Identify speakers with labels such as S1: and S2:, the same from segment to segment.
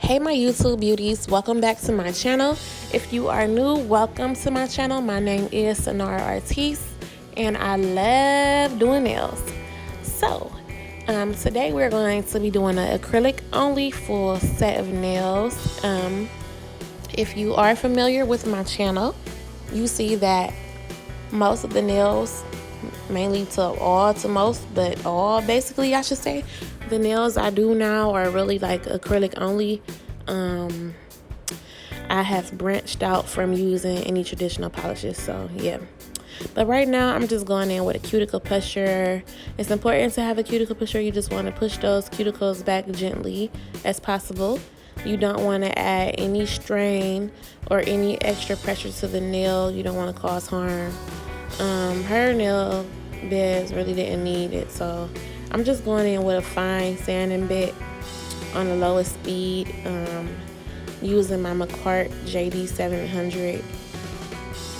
S1: Hey my YouTube beauties, welcome back to my channel. If you are new, welcome to my channel. My name is Sonara Artis and I love doing nails. So today we're going to be doing an acrylic only full set of nails. If you are familiar with my channel, you see that most of the nails, mainly to all to most, but all basically I should say, the nails I do now are really like acrylic only. I have branched out from using any traditional polishes, so yeah. But right now I'm just going in with a cuticle pusher. It's important to have a cuticle pusher. You just want to push those cuticles back gently as possible. You don't want to add any strain or any extra pressure to the nail. You don't want to cause harm. Her nail beds really didn't need it, so I'm just going in with a fine sanding bit on the lowest speed, using my Makartt JD700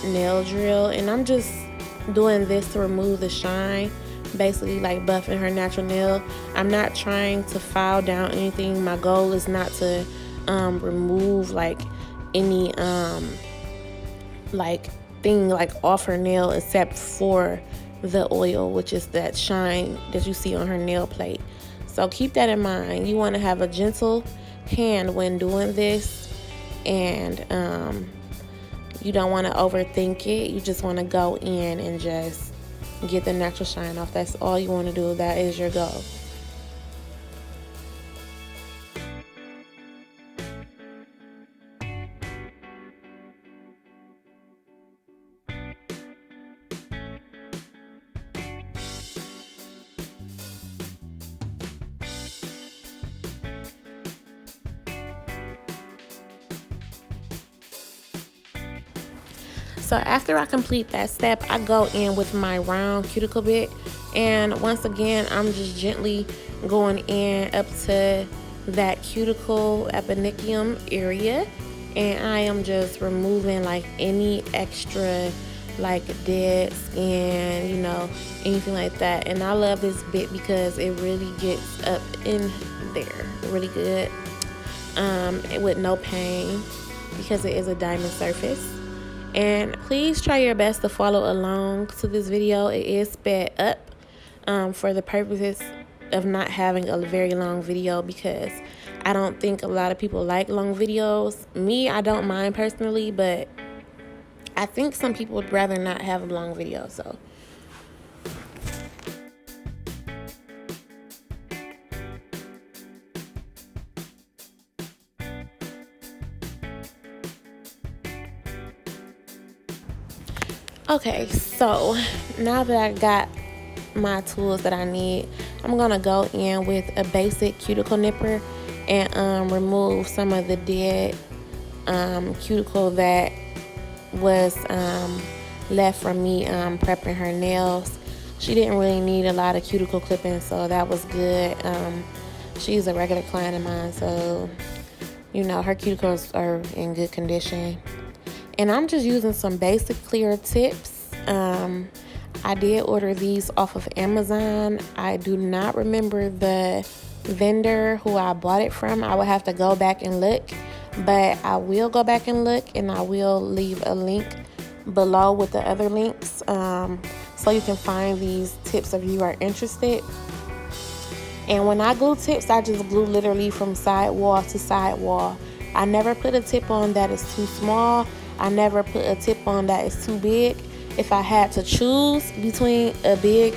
S1: nail drill, and I'm just doing this to remove the shine, basically like buffing her natural nail. I'm not trying to file down anything. My goal is not to remove like any like thing like off her nail except for the oil, which is that shine that you see on her nail plate. So keep that in mind. You want to have a gentle hand when doing this, and you don't want to overthink it. You just want to go in and just get the natural shine off. That's all you want to do. That is your goal. So after I complete that step, I go in with my round cuticle bit, and once again I'm just gently going in up to that cuticle eponychium area, and I am just removing like any extra like dead skin, you know, anything like that. And I love this bit because it really gets up in there really good, with no pain, because it is a diamond surface. And please try your best to follow along to this video. It is sped up for the purposes of not having a very long video, because I don't think a lot of people like long videos. Me, I don't mind personally, but I think some people would rather not have a long video. So okay, so now that I got my tools that I need, I'm gonna go in with a basic cuticle nipper and remove some of the dead cuticle that was left from me prepping her nails. She didn't really need a lot of cuticle clipping, so that was good. She's a regular client of mine, so you know her cuticles are in good condition. And I'm just using some basic clear tips. I did order these off of Amazon. I do not remember the vendor who I bought it from. I would have to go back and look, but I will go back and look, and I will leave a link below with the other links, so you can find these tips if you are interested. And when I glue tips, I just glue literally from side wall to side wall. I never put a tip on that is too small. I never put a tip on that is too big. If I had to choose between a big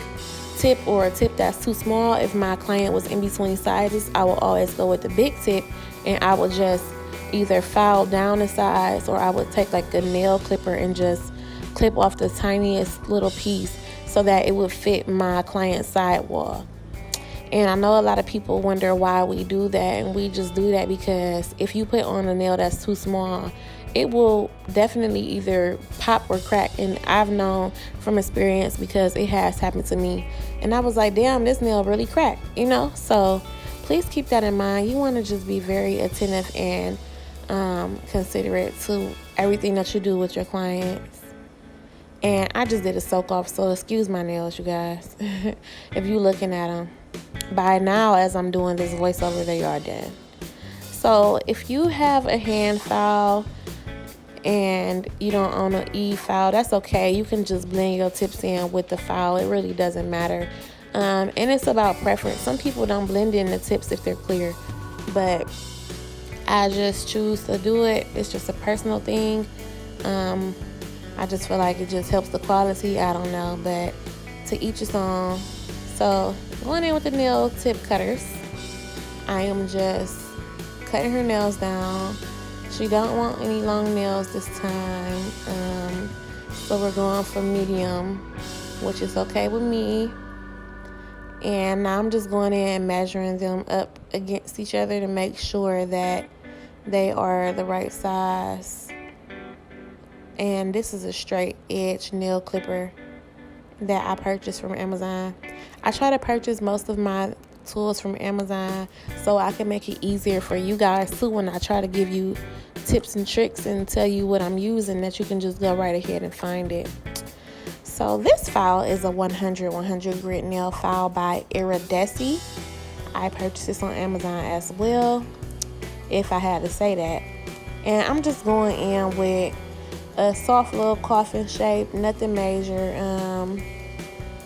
S1: tip or a tip that's too small, if my client was in between sizes, I will always go with the big tip, and I would just either file down the sides, or I would take like a nail clipper and just clip off the tiniest little piece so that it would fit my client's sidewall. And I know a lot of people wonder why we do that, and we just do that because if you put on a nail that's too small, it will definitely either pop or crack. And I've known from experience, because it has happened to me, and I was like, damn, this nail really cracked, you know. So please keep that in mind. You want to just be very attentive and considerate to everything that you do with your clients. And I just did a soak off, so excuse my nails, you guys. If you looking at them by now as I'm doing this voiceover, they are done. So So if you have a hand file and you don't own an E file, that's okay. You can just blend your tips in with the file. It really doesn't matter. And it's about preference. Some people don't blend in the tips if they're clear, but I just choose to do it. It's just a personal thing. I just feel like it just helps the quality. I don't know, but to each his own. So going in with the nail tip cutters, I am just cutting her nails down. She don't want any long nails this time, so we're going for medium, which is okay with me. And now I'm just going in and measuring them up against each other to make sure that they are the right size. And this is a straight edge nail clipper that I purchased from Amazon. I try to purchase most of my tools from Amazon so I can make it easier for you guys too when I try to give you tips and tricks and tell you what I'm using, that you can just go right ahead and find it. So this file is a 100 grit nail file by Iridescent. I purchased this on Amazon as well, if I had to say that. And I'm just going in with a soft little coffin shape, nothing major,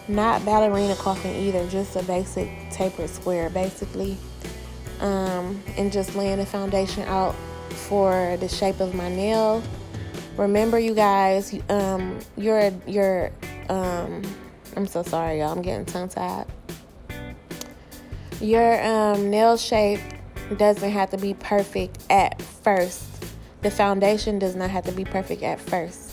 S1: not ballerina coffin either, just a basic tapered square basically, and just laying the foundation out for the shape of my nail. Remember, you guys, I'm so sorry, y'all, I'm getting tongue-tied. Your nail shape doesn't have to be perfect at first. The foundation does not have to be perfect at first.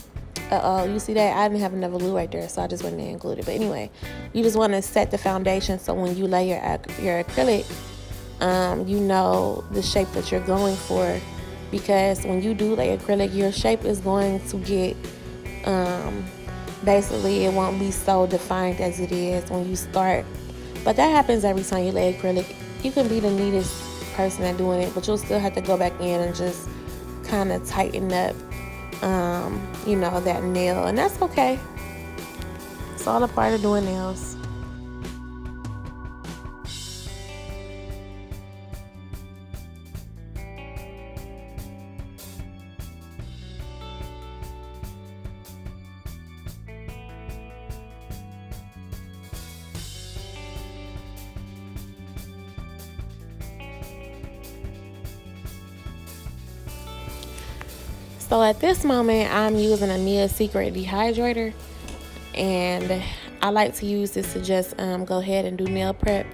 S1: You see that? I didn't have enough glue right there, so I just went in and glued it. But anyway, you just want to set the foundation so when you lay your acrylic, you know the shape that you're going for. Because when you do lay acrylic, your shape is going to get, basically it won't be so defined as it is when you start. But that happens every time you lay acrylic. You can be the neatest person at doing it, but you'll still have to go back in and just kind of tighten up, that nail. And that's okay. It's all a part of doing nails. So at this moment, I'm using a N.E.I Secret Dehydrator, and I like to use this to just go ahead and do nail prep.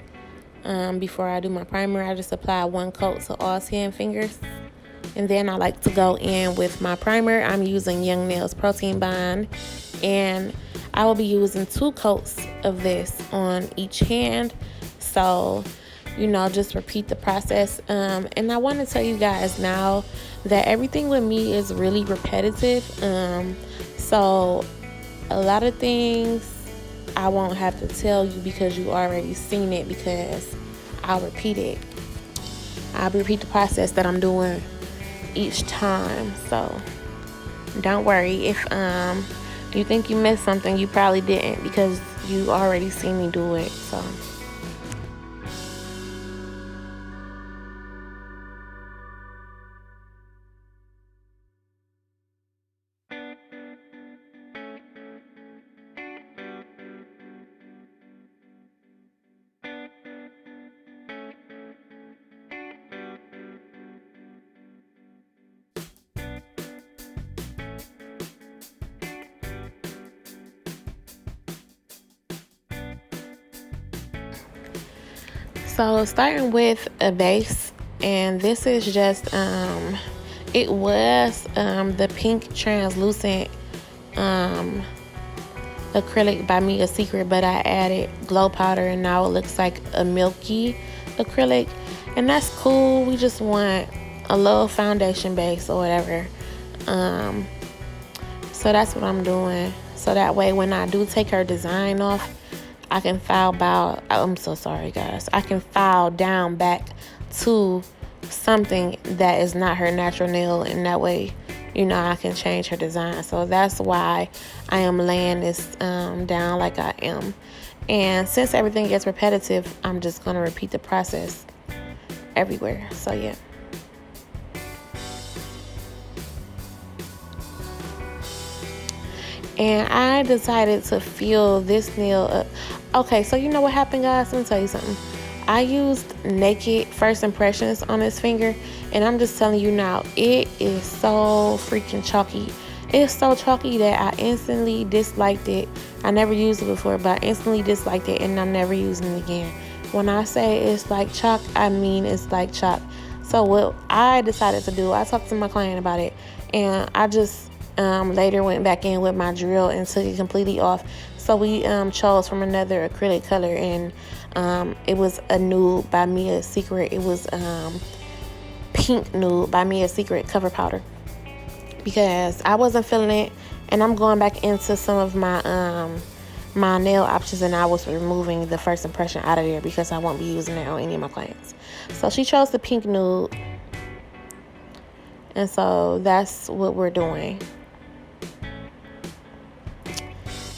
S1: Before I do my primer, I just apply one coat to all 10 fingers, and then I like to go in with my primer. I'm using Young Nails Protein Bond, and I will be using 2 coats of this on each hand. So, just repeat the process. And I want to tell you guys now that everything with me is really repetitive. So a lot of things I won't have to tell you because you already seen it, because I'll repeat it. I'll repeat the process that I'm doing each time. So don't worry if you think you missed something. You probably didn't, because you already seen me do it. So starting with a base, and this is just it was the pink translucent acrylic by N.E.I Secret, but I added glow powder and now it looks like a milky acrylic, and that's cool. We just want a little foundation base or whatever. So that's what I'm doing, so that way when I do take her design off, I can file down back to something that is not her natural nail, and that way, I can change her design. So that's why I am laying this down like I am. And since everything gets repetitive, I'm just going to repeat the process everywhere. So yeah. And I decided to fill this nail up. Okay, so you know what happened, guys? Let me tell you something. I used Naked First Impressions on this finger, and I'm just telling you now, it is so freaking chalky. It's so chalky that I instantly disliked it. I never used it before, but I instantly disliked it, and I'm never using it again. When I say it's like chalk, I mean it's like chalk. So what I decided to do, I talked to my client about it, and I just later went back in with my drill and took it completely off. So we chose from another acrylic color, and it was a nude by Mia Secret. It was pink nude by Mia Secret cover powder, because I wasn't feeling it, and I'm going back into some of my nail options, and I was removing the First Impression out of there because I won't be using it on any of my clients. So she chose the pink nude, and so that's what we're doing.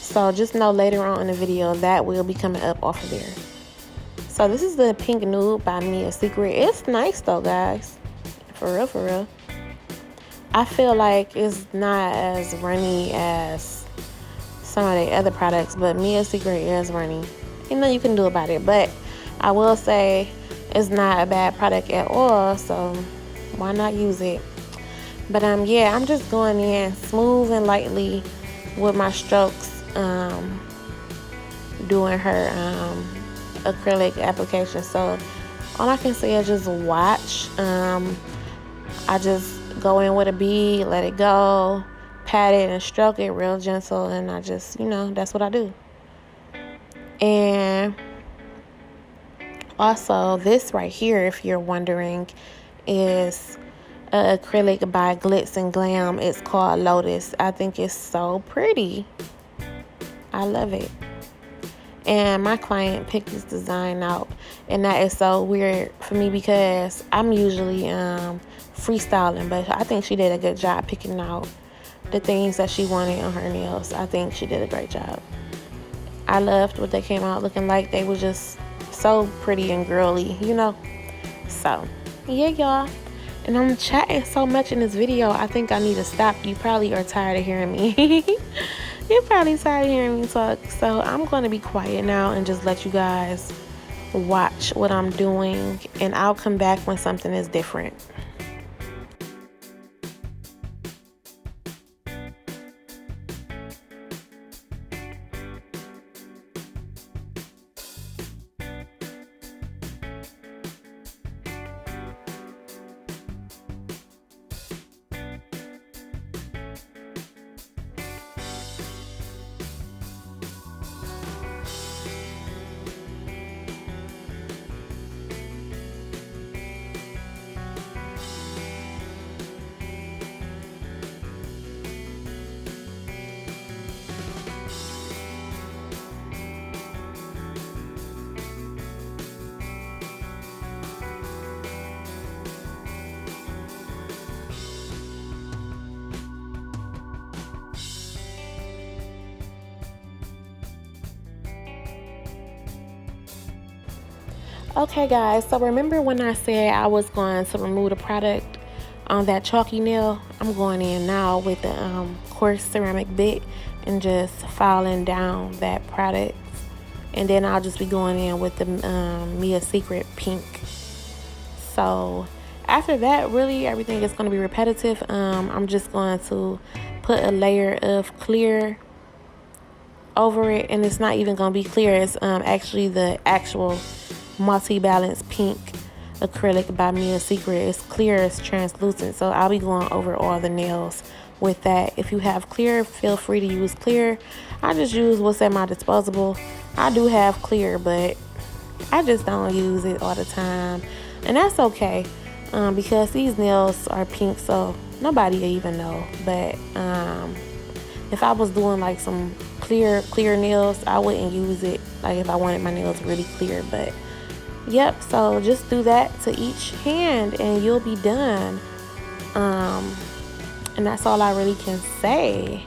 S1: So just know later on in the video that will be coming up off of there. So this is the pink nude by Mia Secret. It's nice though, guys. For real, for real. I feel like it's not as runny as some of the other products, but Mia Secret is runny. You know, you can do about it, but I will say it's not a bad product at all, so why not use it? But yeah, I'm just going in smooth and lightly with my strokes, doing her acrylic application. So all I can say is just watch. I just go in with a bead, let it go, pat it and stroke it real gentle, and I just, that's what I do. And also this right here, if you're wondering, is acrylic by Glitz and Glam. It's called Lotus. I think it's so pretty. I love it. And my client picked this design out, and that is so weird for me because I'm usually freestyling, but I think she did a good job picking out the things that she wanted on her nails. I think she did a great job. I loved what they came out looking like. They were just so pretty and girly, So yeah, y'all. And I'm chatting so much in this video, I think I need to stop. You probably are tired of hearing me. You're probably tired of hearing me talk. So I'm going to be quiet now and just let you guys watch what I'm doing. And I'll come back when something is different. Okay, guys, so remember when I said I was going to remove the product on that chalky nail? I'm going in now with the coarse ceramic bit and just filing down that product. And then I'll just be going in with the Mia Secret pink. So after that, really everything is going to be repetitive. I'm just going to put a layer of clear over it, and it's not even going to be clear. It's actually the actual multi-balance pink acrylic by Mia Secret. It's clear, it's translucent, so I'll be going over all the nails with that. If you have clear, feel free to use clear. I just use what's at my disposable. I do have clear, but I just don't use it all the time, and that's okay, because these nails are pink, so nobody will even know. But if I was doing like some clear nails, I wouldn't use it, like if I wanted my nails really clear. But yep, so just do that to each hand and you'll be done. And that's all I really can say.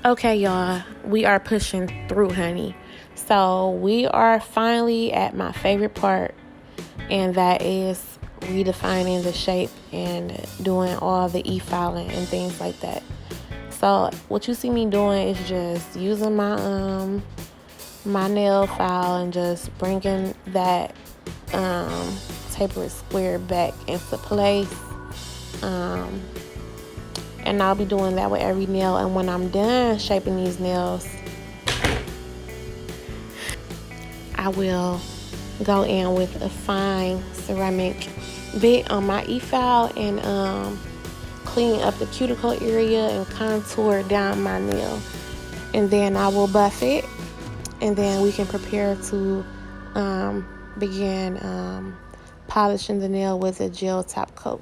S1: Okay, y'all, we are pushing through, honey. So we are finally at my favorite part, and that is redefining the shape and doing all the e-filing and things like that. So what you see me doing is just using my nail file and just bringing that tapered square back into place. And I'll be doing that with every nail. And when I'm done shaping these nails, I will go in with a fine ceramic bit on my e-file and clean up the cuticle area and contour down my nail. And then I will buff it, and then we can prepare to begin polishing the nail with a gel top coat.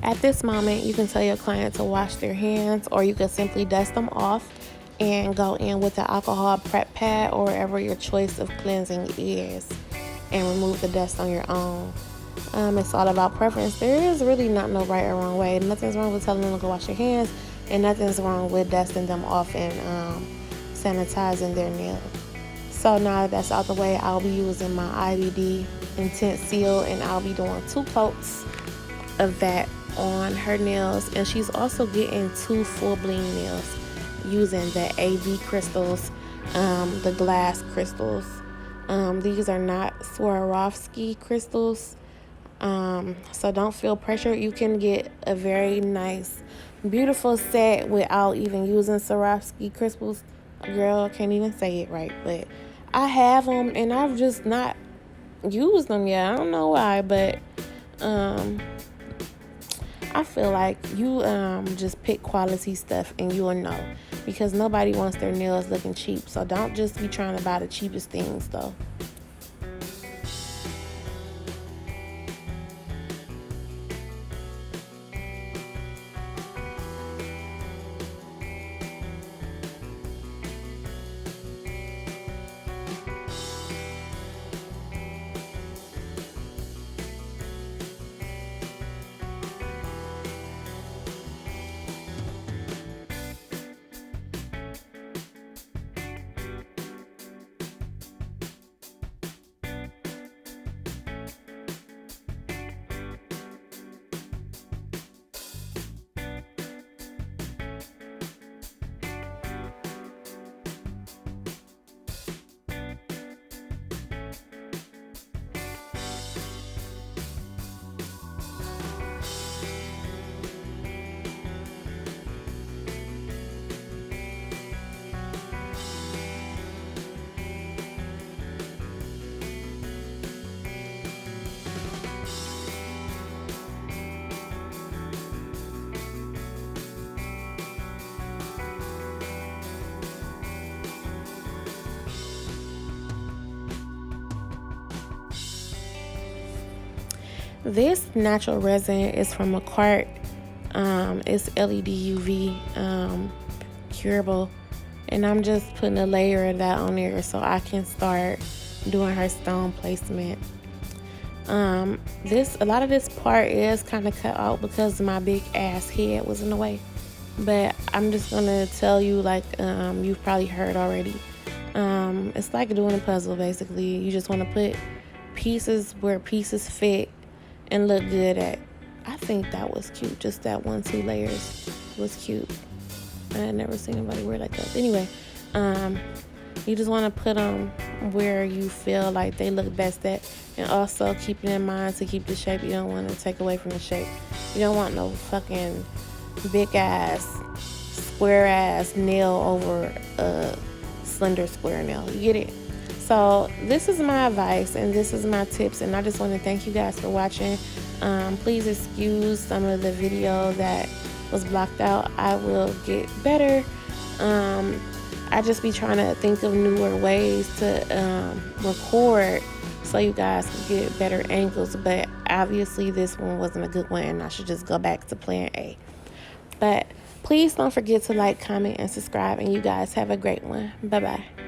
S1: At this moment, you can tell your client to wash their hands, or you can simply dust them off and go in with the alcohol prep pad or wherever your choice of cleansing is, and remove the dust on your own. It's all about preference. There is really not no right or wrong way. Nothing's wrong with telling them to go wash your hands, and nothing's wrong with dusting them off and sanitizing their nail. So now that that's out the way, I'll be using my IBD Intense Seal, and I'll be doing 2 coats of that on her nails. And she's also getting 2 full bling nails using the AV crystals, the glass crystals. These are not Swarovski crystals, so don't feel pressure. You can get a very nice, beautiful set without even using Swarovski crystals. Girl, I can't even say it right, but I have them and I've just not used them yet. I don't know why, but I feel like you just pick quality stuff and you'll know, because nobody wants their nails looking cheap. So don't just be trying to buy the cheapest things though. This natural resin is from Makartt. It's LED UV curable, and I'm just putting a layer of that on there so I can start doing her stone placement. A lot of this part is kind of cut out because my big ass head was in the way, but I'm just gonna tell you, like you've probably heard already. It's like doing a puzzle basically. You just want to put pieces where pieces fit and look good at. I think that was cute. Just that 1-2 layers was cute. I had never seen anybody wear like that. Anyway, you just want to put them where you feel like they look best at, and also keeping in mind to keep the shape. You don't want to take away from the shape. You don't want no fucking big ass, square ass nail over a slender square nail. You get it? So this is my advice and this is my tips, and I just want to thank you guys for watching. Please excuse some of the video that was blocked out. I will get better. I just be trying to think of newer ways to record so you guys can get better angles, but obviously this one wasn't a good one and I should just go back to plan A. But please don't forget to like, comment, and subscribe, and you guys have a great one. Bye bye.